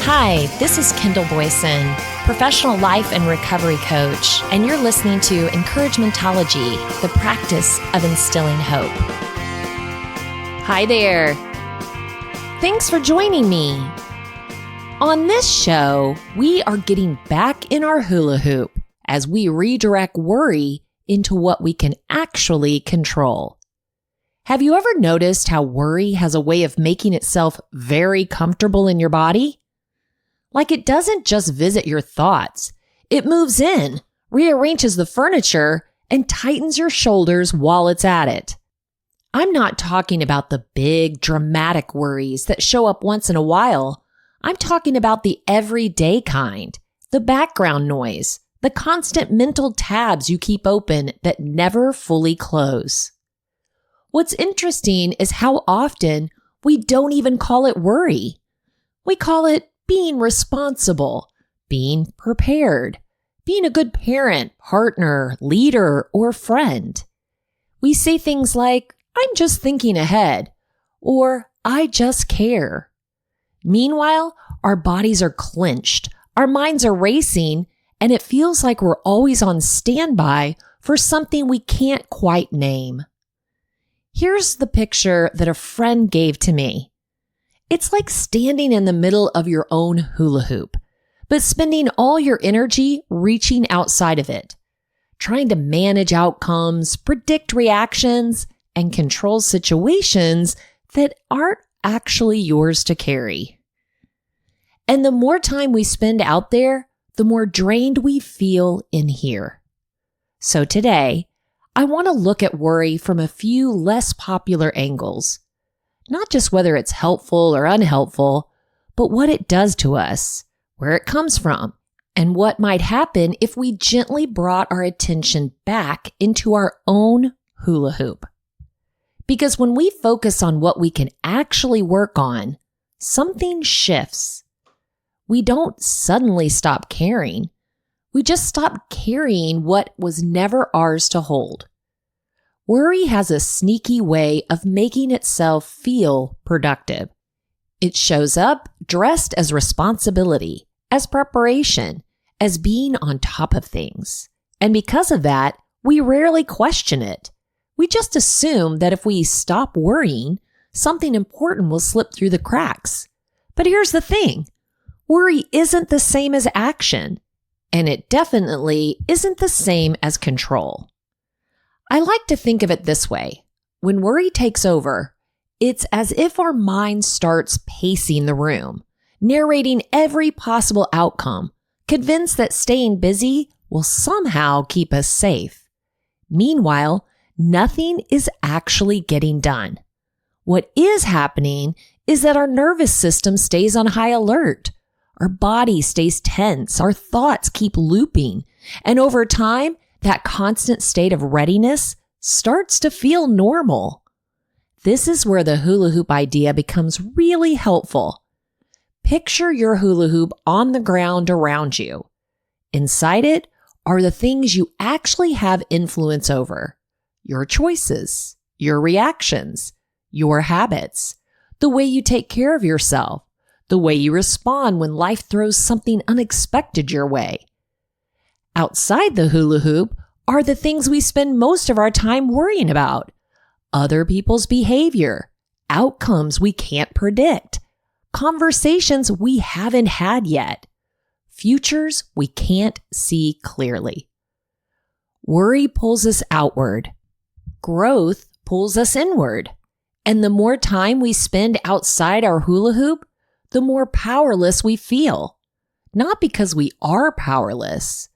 Hi, this is Kendall Boyson, professional life and recovery coach, and you're listening to Encouragementology, the practice of instilling hope. Hi there. Thanks for joining me. On this show, we are getting back in our hula hoop as we redirect worry into what we can actually control. Have you ever noticed how worry has a way of making itself very comfortable in your body? Like it doesn't just visit your thoughts. It moves in, rearranges the furniture, and tightens your shoulders while it's at it. I'm not talking about the big, dramatic worries that show up once in a while. I'm talking about the everyday kind, the background noise, the constant mental tabs you keep open that never fully close. What's interesting is how often we don't even call it worry. We call it being responsible, being prepared, being a good parent, partner, leader, or friend. We say things like, I'm just thinking ahead, or I just care. Meanwhile, our bodies are clenched, our minds are racing, and it feels like we're always on standby for something we can't quite name. Here's the picture that a friend gave to me. It's like standing in the middle of your own hula hoop, but spending all your energy reaching outside of it, trying to manage outcomes, predict reactions, and control situations that aren't actually yours to carry. And the more time we spend out there, the more drained we feel in here. So today, I want to look at worry from a few less popular angles. Not just whether it's helpful or unhelpful, but what it does to us, where it comes from, and what might happen if we gently brought our attention back into our own hula hoop. Because when we focus on what we can actually work on, something shifts. We don't suddenly stop caring. We just stop carrying what was never ours to hold. Worry has a sneaky way of making itself feel productive. It shows up dressed as responsibility, as preparation, as being on top of things. And because of that, we rarely question it. We just assume that if we stop worrying, something important will slip through the cracks. But here's the thing. Worry isn't the same as action, and it definitely isn't the same as control. I like to think of it this way. When worry takes over, it's as if our mind starts pacing the room, narrating every possible outcome, convinced that staying busy will somehow keep us safe. Meanwhile, nothing is actually getting done. What is happening is that our nervous system stays on high alert. Our body stays tense. Our thoughts keep looping. And over time, that constant state of readiness starts to feel normal. This is where the hula hoop idea becomes really helpful. Picture your hula hoop on the ground around you. Inside it are the things you actually have influence over. Your choices, your reactions, your habits, the way you take care of yourself, the way you respond when life throws something unexpected your way. Outside the hula hoop are the things we spend most of our time worrying about. Other people's behavior, outcomes we can't predict, conversations we haven't had yet, futures we can't see clearly. Worry pulls us outward. Growth pulls us inward. And the more time we spend outside our hula hoop, the more powerless we feel. Not because we are powerless,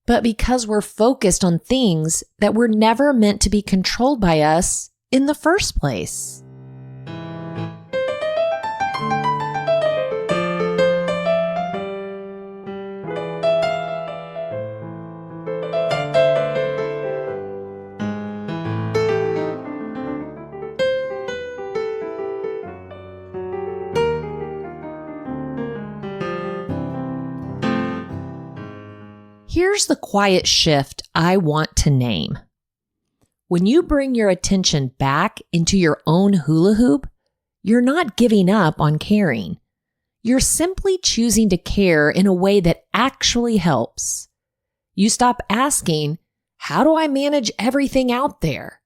but because we're focused on things that were never meant to be controlled by us in the first place. Here's the quiet shift I want to name. When you bring your attention back into your own hula hoop, you're not giving up on caring. You're simply choosing to care in a way that actually helps. You stop asking, how do I manage everything out there?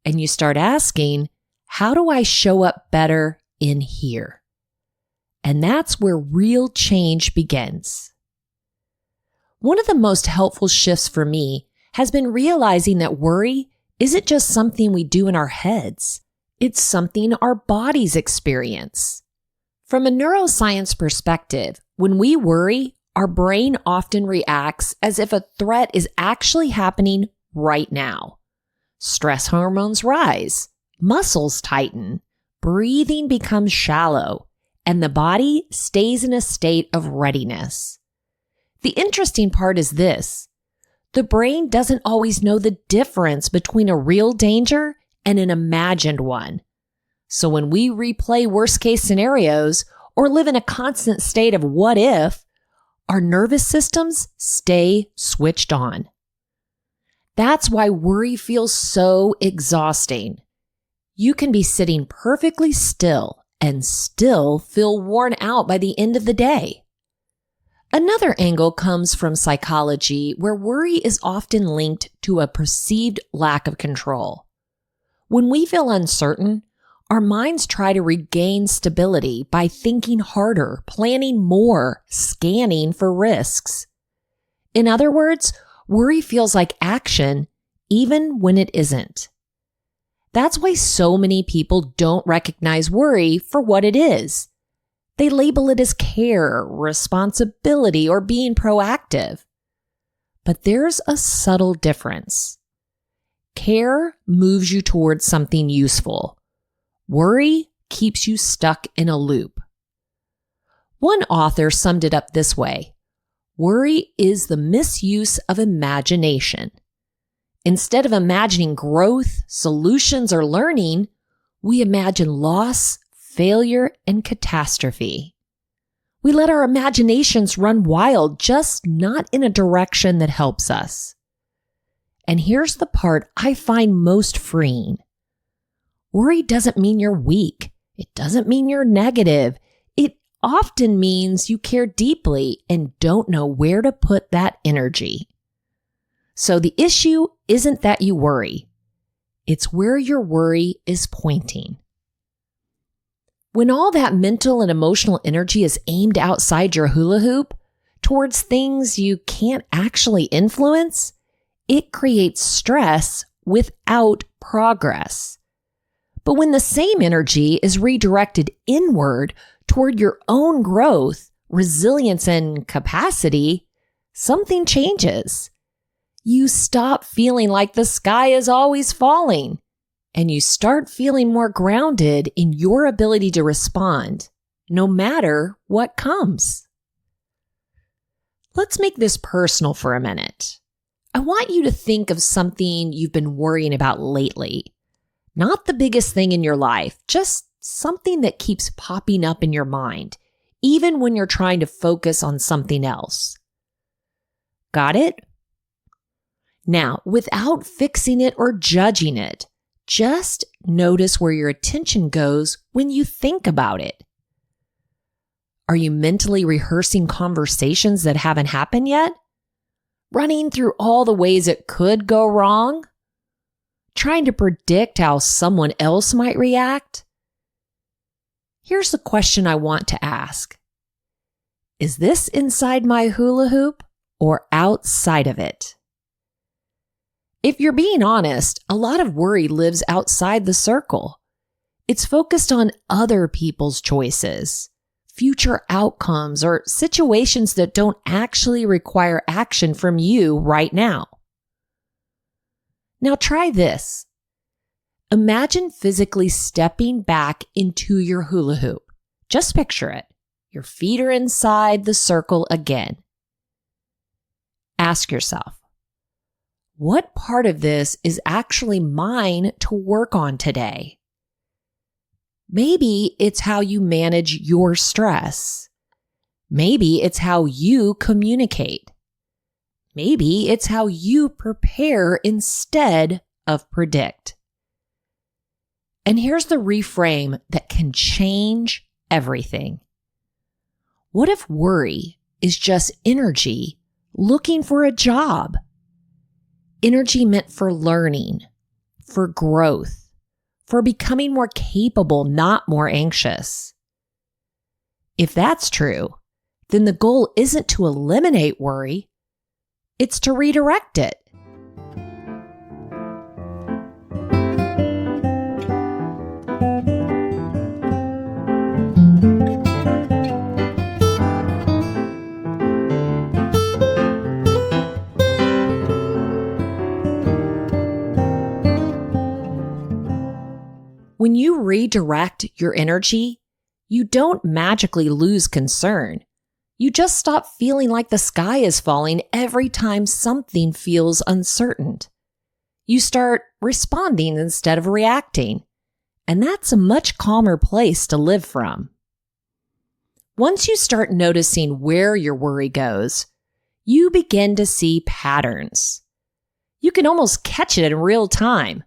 And you start asking, how do I show up better in here? And that's where real change begins. One of the most helpful shifts for me has been realizing that worry isn't just something we do in our heads. It's something our bodies experience. From a neuroscience perspective, when we worry, our brain often reacts as if a threat is actually happening right now. Stress hormones rise, muscles tighten, breathing becomes shallow, and the body stays in a state of readiness. The interesting part is this: the brain doesn't always know the difference between a real danger and an imagined one. So when we replay worst-case scenarios or live in a constant state of what if, our nervous systems stay switched on. That's why worry feels so exhausting. You can be sitting perfectly still and still feel worn out by the end of the day. Another angle comes from psychology, where worry is often linked to a perceived lack of control. When we feel uncertain, our minds try to regain stability by thinking harder, planning more, scanning for risks. In other words, worry feels like action even when it isn't. That's why so many people don't recognize worry for what it is. They label it as care, responsibility, or being proactive. But there's a subtle difference. Care moves you towards something useful. Worry keeps you stuck in a loop. One author summed it up this way: worry is the misuse of imagination. Instead of imagining growth, solutions, or learning, we imagine loss, failure, and catastrophe. We let our imaginations run wild, just not in a direction that helps us. And here's the part I find most freeing. Worry doesn't mean you're weak. It doesn't mean you're negative. It often means you care deeply and don't know where to put that energy. So the issue isn't that you worry. It's where your worry is pointing. When all that mental and emotional energy is aimed outside your hula hoop, towards things you can't actually influence, it creates stress without progress. But when the same energy is redirected inward toward your own growth, resilience, and capacity, something changes. You stop feeling like the sky is always falling, and you start feeling more grounded in your ability to respond, no matter what comes. Let's make this personal for a minute. I want you to think of something you've been worrying about lately. Not the biggest thing in your life, just something that keeps popping up in your mind, even when you're trying to focus on something else. Got it? Now, without fixing it or judging it, just notice where your attention goes when you think about it. Are you mentally rehearsing conversations that haven't happened yet? Running through all the ways it could go wrong? Trying to predict how someone else might react? Here's the question I want to ask. Is this inside my hula hoop or outside of it? If you're being honest, a lot of worry lives outside the circle. It's focused on other people's choices, future outcomes, or situations that don't actually require action from you right now. Now try this. Imagine physically stepping back into your hula hoop. Just picture it. Your feet are inside the circle again. Ask yourself, what part of this is actually mine to work on today? Maybe it's how you manage your stress. Maybe it's how you communicate. Maybe it's how you prepare instead of predict. And here's the reframe that can change everything. What if worry is just energy looking for a job? Energy meant for learning, for growth, for becoming more capable, not more anxious. If that's true, then the goal isn't to eliminate worry, it's to redirect it. When you redirect your energy, you don't magically lose concern. You just stop feeling like the sky is falling every time something feels uncertain. You start responding instead of reacting, and that's a much calmer place to live from. Once you start noticing where your worry goes, you begin to see patterns. You can almost catch it in real time.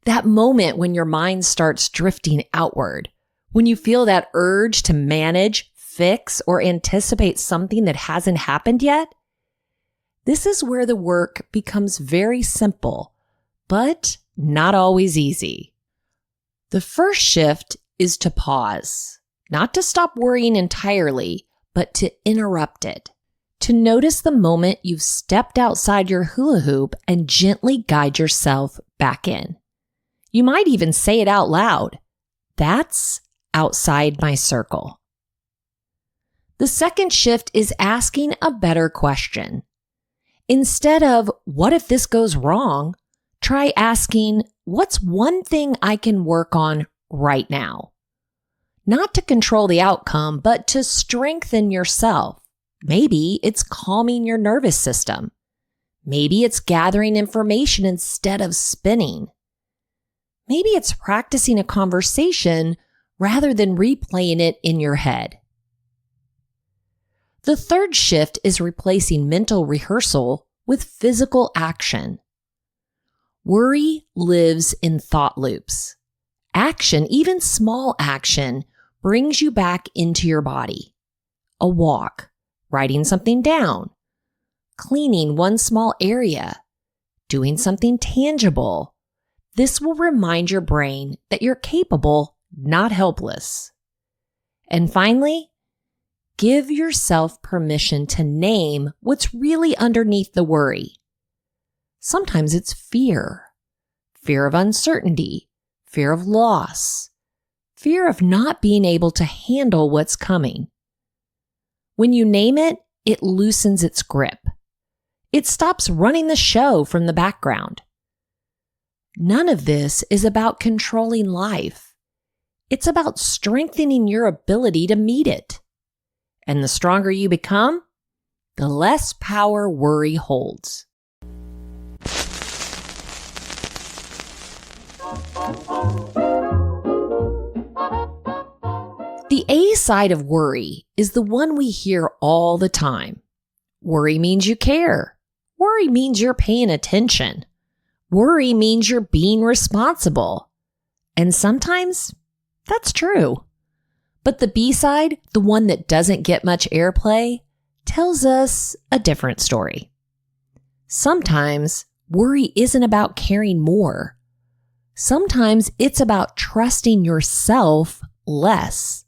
That moment when your mind starts drifting outward, when you feel that urge to manage, fix, or anticipate something that hasn't happened yet. This is where the work becomes very simple, but not always easy. The first shift is to pause, not to stop worrying entirely, but to interrupt it. To notice the moment you've stepped outside your hula hoop and gently guide yourself back in. You might even say it out loud. That's outside my circle. The second shift is asking a better question. Instead of, what if this goes wrong? Try asking, what's one thing I can work on right now? Not to control the outcome, but to strengthen yourself. Maybe it's calming your nervous system. Maybe it's gathering information instead of spinning. Maybe it's practicing a conversation rather than replaying it in your head. The third shift is replacing mental rehearsal with physical action. Worry lives in thought loops. Action, even small action, brings you back into your body. A walk, writing something down, cleaning one small area, doing something tangible. This will remind your brain that you're capable, not helpless. And finally, give yourself permission to name what's really underneath the worry. Sometimes it's fear of uncertainty, fear of loss, fear of not being able to handle what's coming. When you name it, it loosens its grip. It stops running the show from the background. None of this is about controlling life. It's about strengthening your ability to meet it. And the stronger you become, the less power worry holds. The A side of worry is the one we hear all the time. Worry means you care. Worry means you're paying attention. Worry means you're being responsible. And sometimes that's true. But the B side, the one that doesn't get much airplay, tells us a different story. Sometimes worry isn't about caring more. Sometimes it's about trusting yourself less.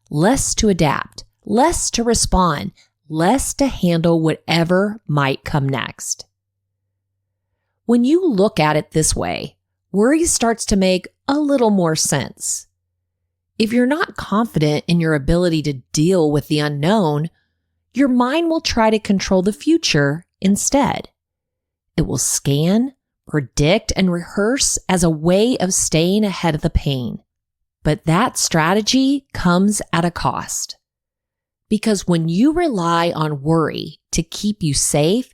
Less to adapt, less to respond, less to handle whatever might come next. When you look at it this way, worry starts to make a little more sense. If you're not confident in your ability to deal with the unknown, your mind will try to control the future instead. It will scan, predict, and rehearse as a way of staying ahead of the pain. But that strategy comes at a cost. Because when you rely on worry to keep you safe,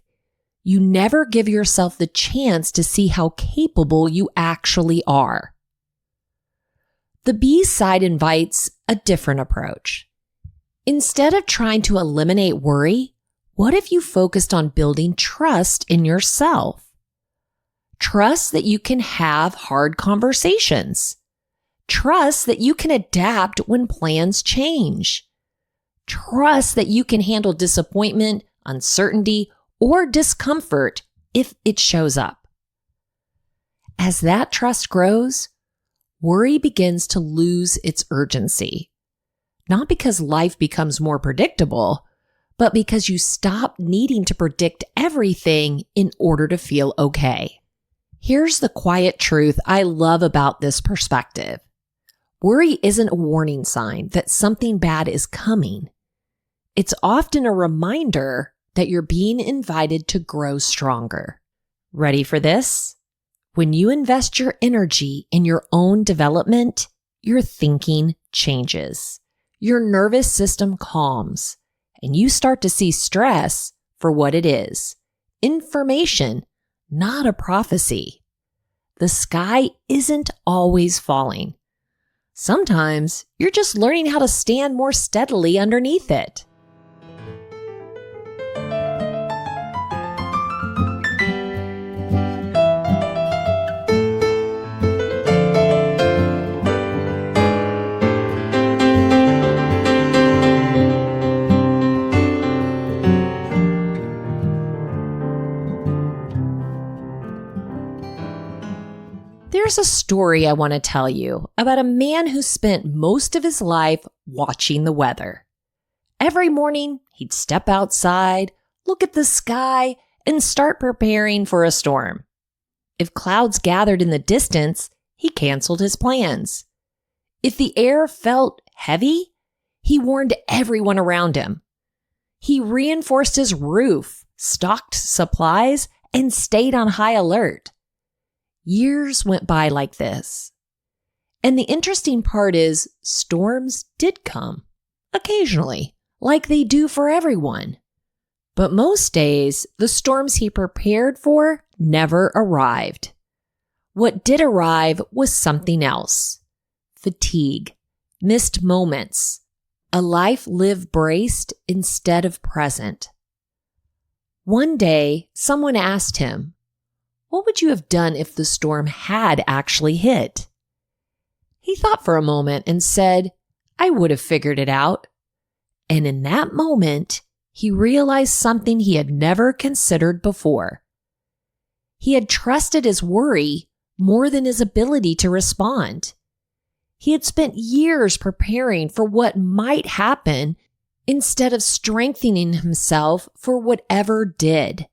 you never give yourself the chance to see how capable you actually are. The B side invites a different approach. Instead of trying to eliminate worry, what if you focused on building trust in yourself? Trust that you can have hard conversations. Trust that you can adapt when plans change. Trust that you can handle disappointment, uncertainty, or discomfort if it shows up. As that trust grows, worry begins to lose its urgency. Not because life becomes more predictable, but because you stop needing to predict everything in order to feel okay. Here's the quiet truth I love about this perspective. Worry isn't a warning sign that something bad is coming. It's often a reminder that you're being invited to grow stronger. Ready for this? When you invest your energy in your own development, your thinking changes. Your nervous system calms, and you start to see stress for what it is. Information, not a prophecy. The sky isn't always falling. Sometimes you're just learning how to stand more steadily underneath it. There's a story I want to tell you about a man who spent most of his life watching the weather. Every morning, he'd step outside, look at the sky, and start preparing for a storm. If clouds gathered in the distance, he canceled his plans. If the air felt heavy, he warned everyone around him. He reinforced his roof, stocked supplies, and stayed on high alert. Years went by like this. And the interesting part is storms did come, occasionally, like they do for everyone. But most days, the storms he prepared for never arrived. What did arrive was something else. Fatigue, missed moments, a life lived braced instead of present. One day, someone asked him, "What would you have done if the storm had actually hit?" He thought for a moment and said, "I would have figured it out." And in that moment, he realized something he had never considered before. He had trusted his worry more than his ability to respond. He had spent years preparing for what might happen instead of strengthening himself for whatever did.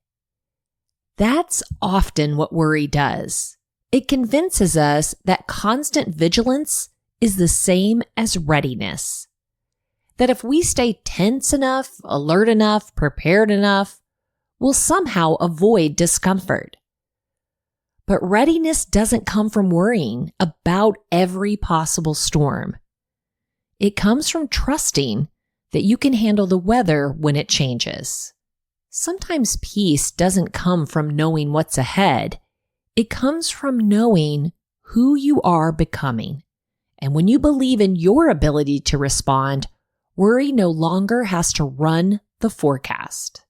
That's often what worry does. It convinces us that constant vigilance is the same as readiness. That if we stay tense enough, alert enough, prepared enough, we'll somehow avoid discomfort. But readiness doesn't come from worrying about every possible storm. It comes from trusting that you can handle the weather when it changes. Sometimes peace doesn't come from knowing what's ahead. It comes from knowing who you are becoming. And when you believe in your ability to respond, worry no longer has to run the forecast.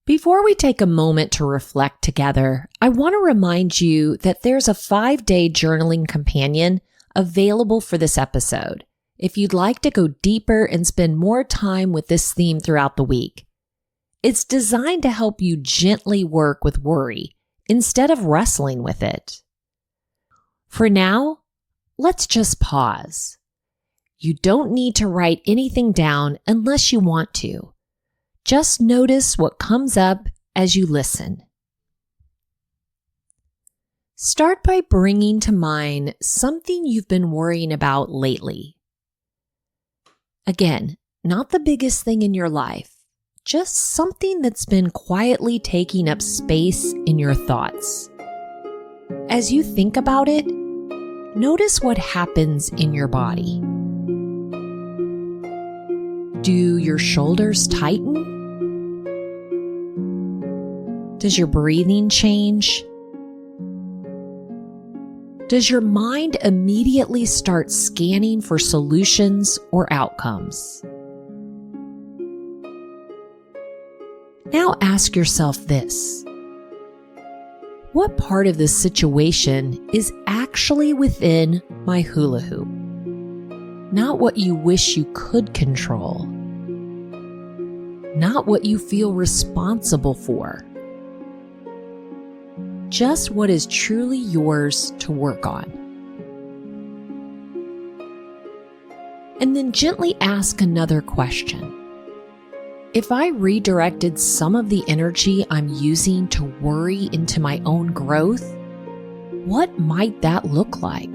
Before we take a moment to reflect together, I want to remind you that there's a 5-day journaling companion available for this episode if you'd like to go deeper and spend more time with this theme throughout the week. It's designed to help you gently work with worry instead of wrestling with it. For now, let's just pause. You don't need to write anything down unless you want to. Just notice what comes up as you listen. Start by bringing to mind something you've been worrying about lately. Again, not the biggest thing in your life. Just something that's been quietly taking up space in your thoughts. As you think about it, notice what happens in your body. Do your shoulders tighten? Does your breathing change? Does your mind immediately start scanning for solutions or outcomes? Now ask yourself this. What part of this situation is actually within my hula hoop? Not what you wish you could control, not what you feel responsible for. Just what is truly yours to work on. And then gently ask another question. If I redirected some of the energy I'm using to worry into my own growth, what might that look like?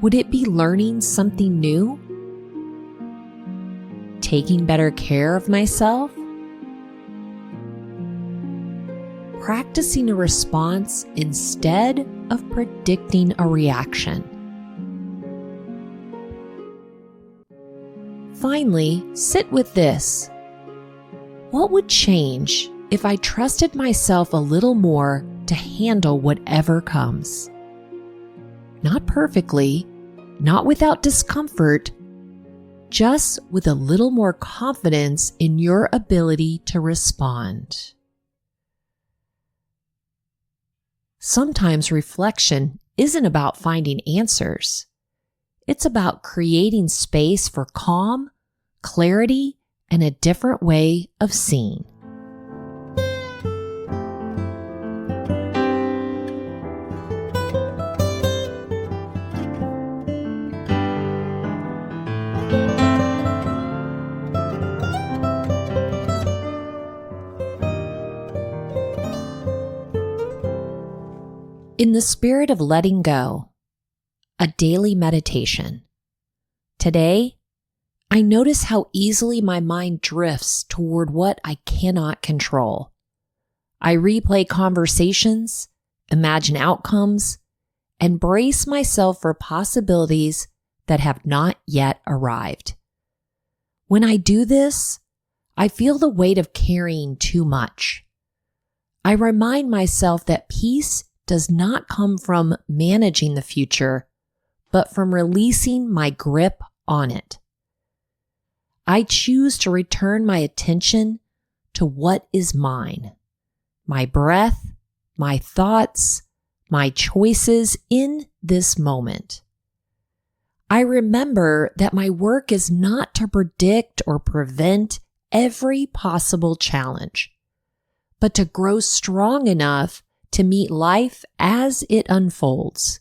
Would it be learning something new? Taking better care of myself? Practicing a response instead of predicting a reaction? Finally, sit with this. What would change if I trusted myself a little more to handle whatever comes? Not perfectly, not without discomfort, just with a little more confidence in your ability to respond. Sometimes reflection isn't about finding answers. It's about creating space for calm, clarity, and a different way of seeing. In the spirit of letting go, a daily meditation. Today, I notice how easily my mind drifts toward what I cannot control. I replay conversations, imagine outcomes, and brace myself for possibilities that have not yet arrived. When I do this, I feel the weight of carrying too much. I remind myself that peace does not come from managing the future, but from releasing my grip on it. I choose to return my attention to what is mine, my breath, my thoughts, my choices in this moment. I remember that my work is not to predict or prevent every possible challenge, but to grow strong enough to meet life as it unfolds.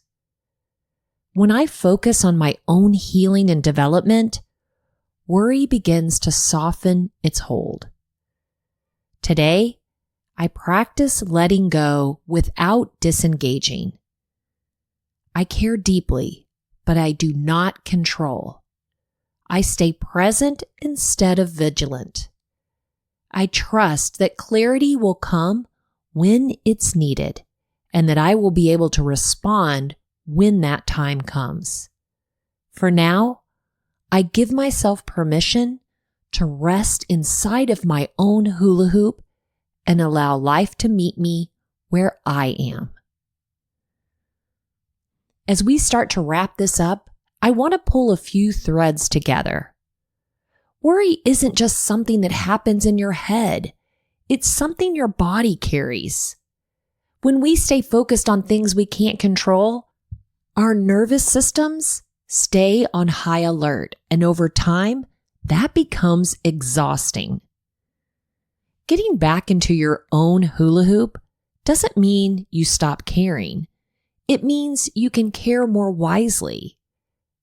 When I focus on my own healing and development, worry begins to soften its hold. Today, I practice letting go without disengaging. I care deeply, but I do not control. I stay present instead of vigilant. I trust that clarity will come when it's needed, and that I will be able to respond when that time comes. For now, I give myself permission to rest inside of my own hula hoop and allow life to meet me where I am. As we start to wrap this up, I want to pull a few threads together. Worry isn't just something that happens in your head. It's something your body carries. When we stay focused on things we can't control, our nervous systems stay on high alert, and over time, that becomes exhausting. Getting back into your own hula hoop doesn't mean you stop caring. It means you can care more wisely.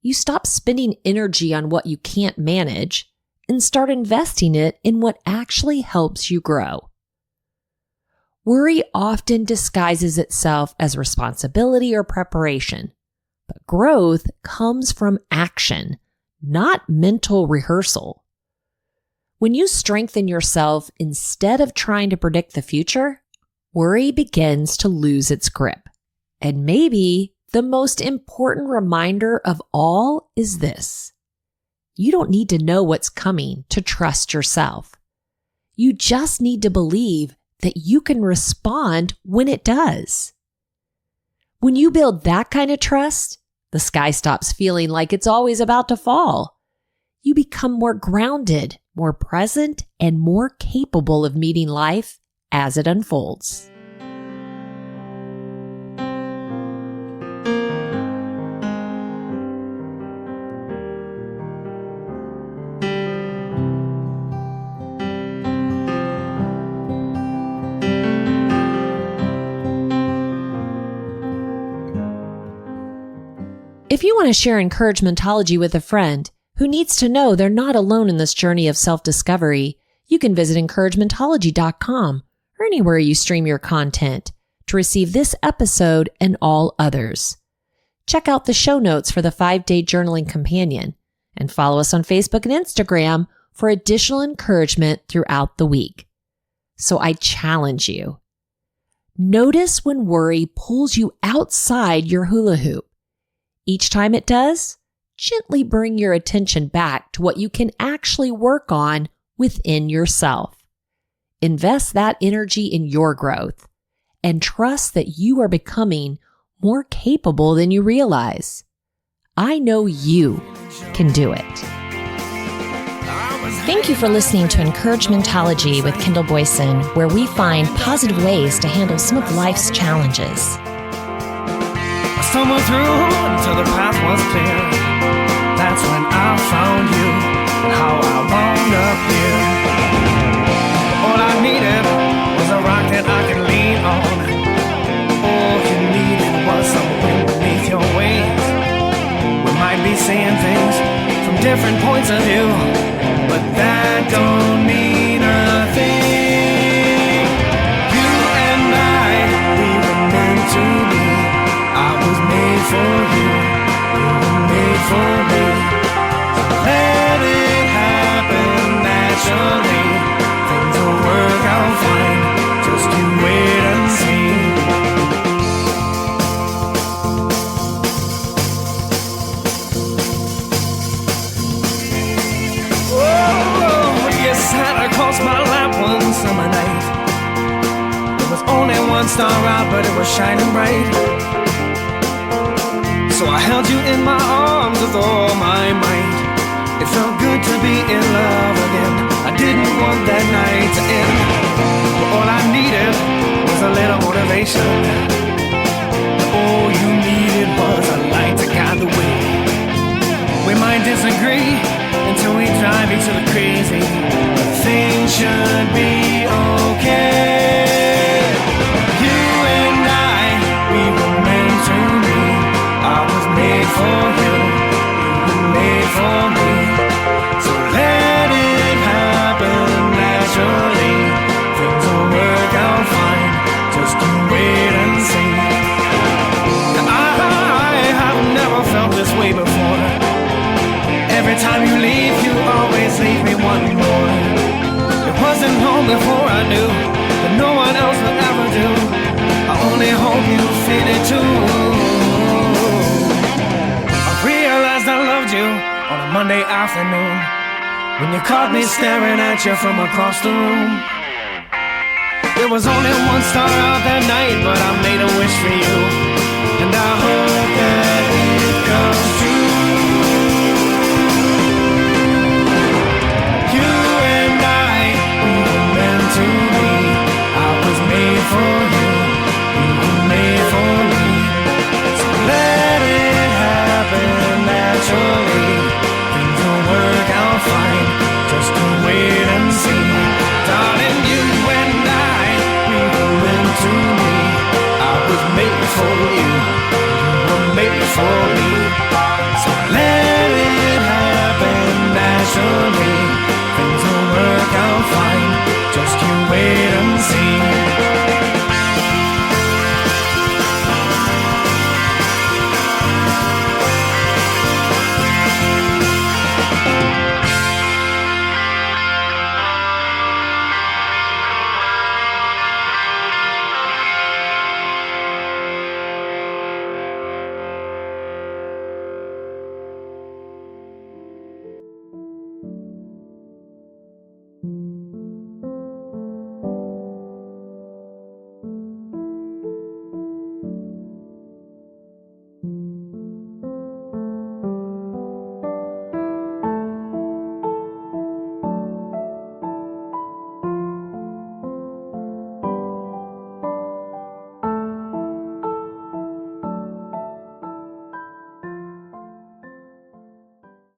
You stop spending energy on what you can't manage and start investing it in what actually helps you grow. Worry often disguises itself as responsibility or preparation, but growth comes from action, not mental rehearsal. When you strengthen yourself instead of trying to predict the future, worry begins to lose its grip. And maybe the most important reminder of all is this: you don't need to know what's coming to trust yourself. You just need to believe that you can respond when it does. When you build that kind of trust, the sky stops feeling like it's always about to fall. You become more grounded, more present, and more capable of meeting life as it unfolds. If you want to share encouragementology with a friend who needs to know they're not alone in this journey of self-discovery, you can visit encouragementology.com or anywhere you stream your content to receive this episode and all others. Check out the show notes for the 5-day journaling companion and follow us on Facebook and Instagram for additional encouragement throughout the week. So I challenge you. Notice when worry pulls you outside your hula hoop. Each time it does, gently bring your attention back to what you can actually work on within yourself. Invest that energy in your growth and trust that you are becoming more capable than you realize. I know you can do it. Thank you for listening to Encouragementology with Kendall Boyson, where we find positive ways to handle some of life's challenges. Stumbled through until the path was clear. That's when I found you and how I wound up here. All I needed was a rock that I could lean on. All you needed was some wind beneath your wings. We might be seeing things from different points of view, but that don't mean a thing. You and I, we were meant to be. I was made for you, you were made for me. So let it happen naturally. Things will work out fine, just you wait and see. Oh, you sat across my lap one summer night. There was only one star out, but it was shining bright. So I held you in my arms with all my might. It felt good to be in love again. I didn't want that night to end. But all I needed was a little motivation. All you needed was a light to guide the way. We might disagree until we drive each other crazy, but things should be okay. You and I, we were meant to be. I was made for you, you were made for me. So let it happen naturally. Things will work out fine, just you wait and see. I have never felt this way before. Every time you leave, you always leave me wanting more. It wasn't long before I knew that no one else would ever do. I only hope you feel it too. Realized I loved you on a Monday afternoon when you caught me staring at you from across the room. There was only one star out that night, but I made a wish for you, and I hope that